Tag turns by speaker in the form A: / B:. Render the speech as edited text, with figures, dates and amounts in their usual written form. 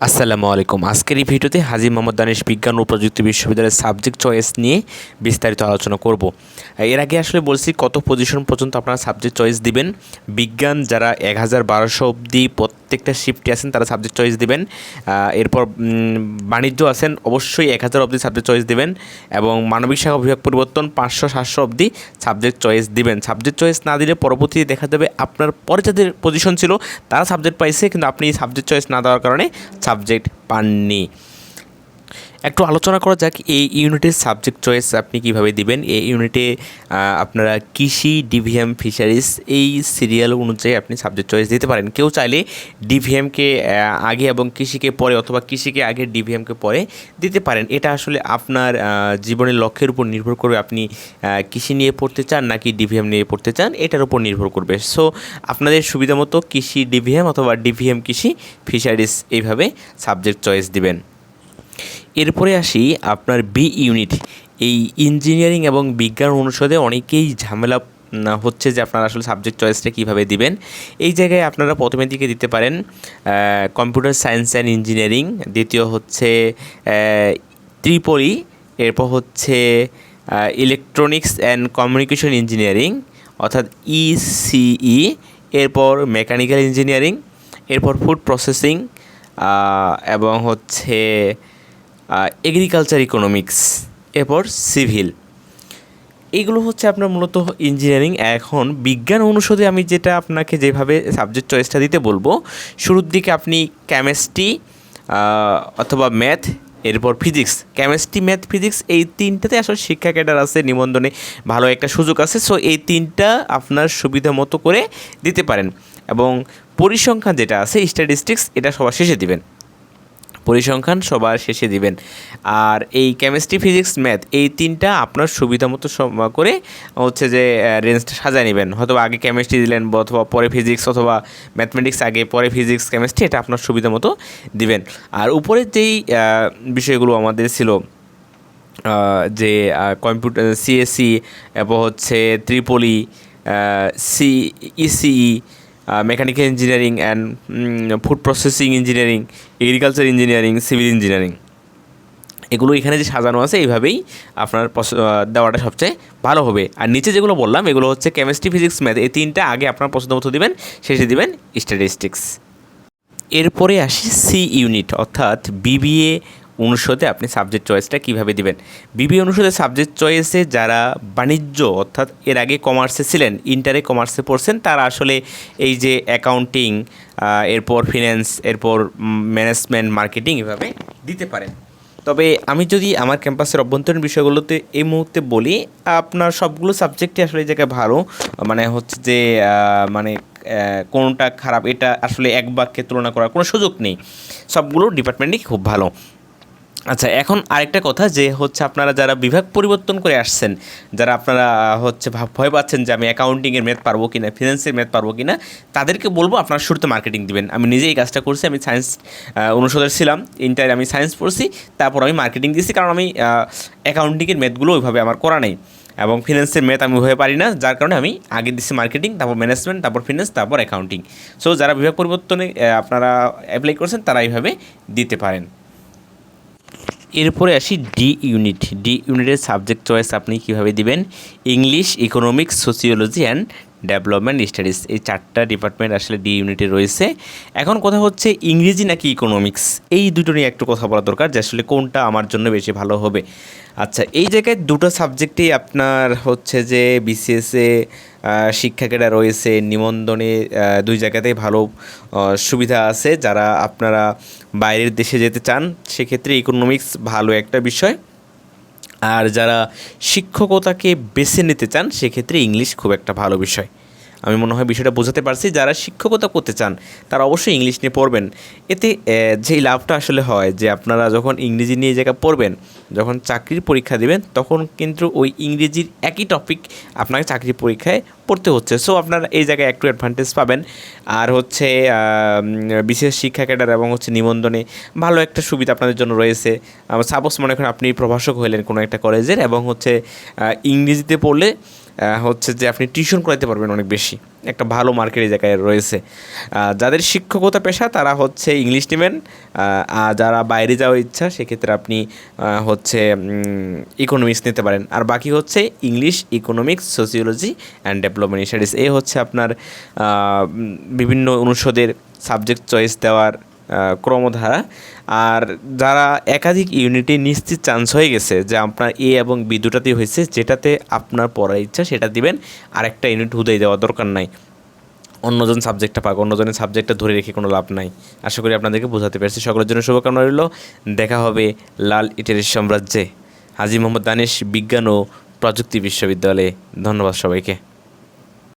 A: আসসালামু আলাইকুম। আজকের এই ভিডিওতে হাজী মোহাম্মদ দানিশ বিজ্ঞান ও প্রযুক্তি বিশ্ববিদ্যালয়ের সাবজেক্ট চয়েস নিয়ে বিস্তারিত আলোচনা করব। এর আগে আসলে বলছি কত পজিশন পর্যন্ত আপনারা সাবজেক্ট চয়েস দিবেন। বিজ্ঞান যারা 1012 অবধি প্রত্যেকটা শিফটে আছেন তারা সাবজেক্ট চয়েস দিবেন। এরপর বাণিজ্য আছেন অবশ্যই 1000 অবধি সাবজেক্ট চয়েস দিবেন, এবং মানবিক শাখা বিভাগ পরিবর্তন 500-700 অবধি সাবজেক্ট চয়েস দিবেন। সাবজেক্ট চয়েস না দিলে পরবর্তীতে দেখা যাবে আপনার পরে যাদের পজিশন ছিল তারা সাবজেক্ট পাইছে, কিন্তু আপনি সাবজেক্ট চয়েস না দেওয়ার কারণে সাবজেক্ট পাননি। একটু আলোচনা করা যাক এই ইউনিটের সাবজেক্ট চয়েস আপনি কিভাবে দিবেন। এই ইউনিটে আপনারা কৃষি, ডিভিএম, ফিশারিজ এই সিরিয়াল অনুযায়ী আপনি সাবজেক্ট চয়েস দিতে পারেন। কেউ চাইলে ডিভিএমকে আগে এবং কৃষিকে পরে, অথবা কৃষিকে আগে ডিভিএমকে পরে দিতে পারেন। এটা আসলে আপনার জীবনের লক্ষ্যের উপর নির্ভর করবে, আপনি কৃষি নিয়ে পড়তে চান নাকি ডিভিএম নিয়ে পড়তে চান, এটার উপর নির্ভর করবে। সো আপনাদের সুবিধা মতো কৃষি ডিভিএম অথবা ডিভিএম কৃষি ফিশারিজ এইভাবে সাবজেক্ট চয়েস দিবেন। এরপরে আসি আপনার বি ইউনিট। এই ইঞ্জিনিয়ারিং এবং বিজ্ঞান অনুষদে অনেকেই ঝামেলা হচ্ছে যে আপনারা আসলে সাবজেক্ট চয়েসটা কীভাবে দিবেন। এই জায়গায় আপনারা প্রথমের দিকে দিতে পারেন কম্পিউটার সায়েন্স অ্যান্ড ইঞ্জিনিয়ারিং, দ্বিতীয় হচ্ছে ত্রিপলি, এরপর হচ্ছে ইলেকট্রনিক্স অ্যান্ড কমিউনিকেশন ইঞ্জিনিয়ারিং অর্থাৎ ইসিই, এরপর মেকানিক্যাল ইঞ্জিনিয়ারিং, এরপর ফুড প্রসেসিং, এবং হচ্ছে এগ্রিকালচার ইকোনমিক্স, এরপর সিভিল। এইগুলো হচ্ছে আপনার মূলত ইঞ্জিনিয়ারিং। এখন বিজ্ঞান অনুষদে আমি যেটা আপনাকে যেভাবে সাবজেক্ট চয়েসটা দিতে বলবো, শুরুর দিকে আপনি কেমিস্ট্রি অথবা ম্যাথ, এরপর ফিজিক্স, কেমিস্ট্রি, ম্যাথ, ফিজিক্স এই তিনটাতে আসলে শিক্ষা ক্যাডার আছে, নিবন্ধনে ভালো একটা সুযোগ আছে। সো এই তিনটা আপনার সুবিধা মতো করে দিতে পারেন, এবং পরিসংখ্যান যেটা আছে স্ট্যাটিস্টিক্স এটা সবার শেষে দিবেন, পরিসংখ্যান সবার শেষে দিবেন। আর এই কেমিস্ট্রি, ফিজিক্স, ম্যাথ এই তিনটা আপনার সুবিধা মতো করে হচ্ছে যে রেঞ্জটা সাজায় নেবেন। হয়তো আগে কেমিস্ট্রি দিলেন, অথবা পরে ফিজিক্স, অথবা ম্যাথমেটিক্স আগে পরে ফিজিক্স, কেমিস্ট্রি, এটা আপনার সুবিধা মতো দিবেন। আর উপরের যেই বিষয়গুলো আমাদের ছিল, যে কম্পিউটার সিএসসি, এরপর হচ্ছে triple E, ECE, mechanical engineering and food processing engineering, agriculture engineering, civil engineering, এগুলো এখানে যে সাজানো আছে এইভাবেই আপনার দেওয়াটা সবচেয়ে ভালো হবে। আর নিচে যেগুলো বললাম এগুলো হচ্ছে কেমিস্ট্রি, ফিজিক্স, ম্যাথ এই তিনটা আগে আপনার পছন্দ মতো দিবেন, শেষে দিবেন স্ট্যাটিস্টিক্স। এরপরে আসি সি ইউনিট অর্থাৎ বিবিএ অনুষদে আপনি সাবজেক্ট চয়েসটা কীভাবে দিবেন। বিবিএ অনুষদে সাবজেক্ট চয়েসে যারা বাণিজ্য অর্থাৎ এর আগে কমার্সে ছিলেন, ইন্টারে কমার্সে পড়ছেন, তারা আসলে এই যে অ্যাকাউন্টিং, এরপর ফিন্যান্স, এরপর ম্যানেজমেন্ট, মার্কেটিং এভাবে দিতে পারেন। তবে আমি যদি আমার ক্যাম্পাসের অভ্যন্তরীণ বিষয়গুলোতে এই মুহূর্তে বলি, আপনার সবগুলো সাবজেক্টই আসলে এই জায়গায় ভালো, মানে হচ্ছে যে মানে কোনটা খারাপ এটা আসলে এক বাক্যে তুলনা করার কোনো সুযোগ নেই, সবগুলো ডিপার্টমেন্টই খুব ভালো। আচ্ছা, এখন আরেকটা কথা যে হচ্ছে আপনারা যারা বিভাগ পরিবর্তন করে আসছেন, যারা আপনারা হচ্ছে ভয় পাচ্ছেন যে আমি অ্যাকাউন্টিংয়ের ম্যাথ পারবো কি না, ফিনান্সের ম্যাথ পারবো কি না, তাদেরকে বলবো আপনারা শুরুতে মার্কেটিং দিবেন। আমি নিজেই এই কাজটা করছি, আমি সায়েন্স অনুষদের ছিলাম, ইন্টারে আমি সায়েন্স পড়ছি, তারপর আমি মার্কেটিং দিয়েছি, কারণ আমি অ্যাকাউন্টিংয়ের ম্যাথগুলো ওইভাবে আমার করা নেই, এবং ফিনান্সের ম্যাথ আমি ওইভাবে পারি না, যার কারণে আমি আগে দিচ্ছি মার্কেটিং, তারপর ম্যানেজমেন্ট, তারপর ফিনান্স, তারপর অ্যাকাউন্টিং। সো যারা বিভাগ পরিবর্তনে আপনারা অ্যাপ্লাই করছেন তারা এইভাবে দিতে পারেন। এরপরে আসি ডি ইউনিট। ডি ইউনিটের সাবজেক্ট চয়েস আপনি কীভাবে দিবেন। English, economics, sociology and development studies এই চারটা ডিপার্টমেন্ট আসলে ডি ইউনিটে রয়েছে। এখন কথা হচ্ছে ইংরেজি নাকি ইকোনমিক্স, এই দুটো নিয়ে একটু কথা বলা দরকার যে আসলে কোনটা আমার জন্য বেশি ভালো হবে। আচ্ছা, এই জায়গায় দুটো সাবজেক্টেই আপনার হচ্ছে যে বিসিএসে শিক্ষা ক্যাডার রয়েছে, নিবন্ধনে দুই জায়গাতেই ভালো সুবিধা আছে। যারা আপনারা বাইরের দেশে যেতে চান সেক্ষেত্রে ইকোনমিক্স ভালো একটা বিষয়, আর যারা শিক্ষকতাকে বেছে নিতে চান সেক্ষেত্রে ইংলিশ খুব একটা ভালো বিষয়। আমি মনে হয় বিষয়টা বোঝাতে পারছি। যারা শিক্ষকতা করতে চান তারা অবশ্যই ইংলিশ নিয়ে পড়বেন। এতে যেই লাভটা আসলে হয় যে আপনারা যখন ইংরেজি নিয়ে জায়গা পড়বেন, যখন চাকরির পরীক্ষা দেবেন তখন কিন্তু ওই ইংরেজির একই টপিক আপনাকে চাকরির পরীক্ষায় পড়তে হচ্ছে। সো আপনারা এই জায়গায় একটু অ্যাডভান্টেজ পাবেন। আর হচ্ছে বিশেষ শিক্ষা ক্যাডার এবং হচ্ছে নিবন্ধনে ভালো একটা সুবিধা আপনাদের জন্য রয়েছে। সাপোজ মনে করেন আপনি প্রভাষক হলেন কোনো একটা কলেজের, এবং হচ্ছে ইংরেজিতে পড়লে হচ্ছে যে আপনি টিউশন করাতে পারবেন অনেক বেশি, একটা ভালো মার্কেট এই জায়গায় রয়েছে। যাদের শিক্ষকতা পেশা তারা হচ্ছে ইংলিশ নেবেন, আর যারা বাইরে যাওয়ার ইচ্ছা সেক্ষেত্রে আপনি হচ্ছে ইকোনমিক্স নিতে পারেন। আর বাকি হচ্ছে English, economics, sociology and development studies. এই হচ্ছে আপনার বিভিন্ন অনুষদের সাবজেক্ট চয়েস দেওয়ার ক্রমধারা। আর যারা একাধিক ইউনিটে নিশ্চিত চান্স হয়ে গেছে যে আপনার এ এবং বি দুটাতেই হয়েছে, যেটাতে আপনার পড়ার ইচ্ছা সেটা দিবেন, আরেকটা ইউনিট হুদাই দেওয়ার দরকার নাই। অন্যজন সাবজেক্টটা পাক, অন্যজনের সাবজেক্টটা ধরে রেখে কোনো লাভ নাই। আশা করি আপনাদেরকে বোঝাতে পেরেছি। সকলের জন্য শুভকামনা রইল। দেখা হবে লাল ইটের সাম্রাজ্যে, হাজী মোহাম্মদ দানিশ বিজ্ঞান ও প্রযুক্তি বিশ্ববিদ্যালয়ে। ধন্যবাদ সবাইকে।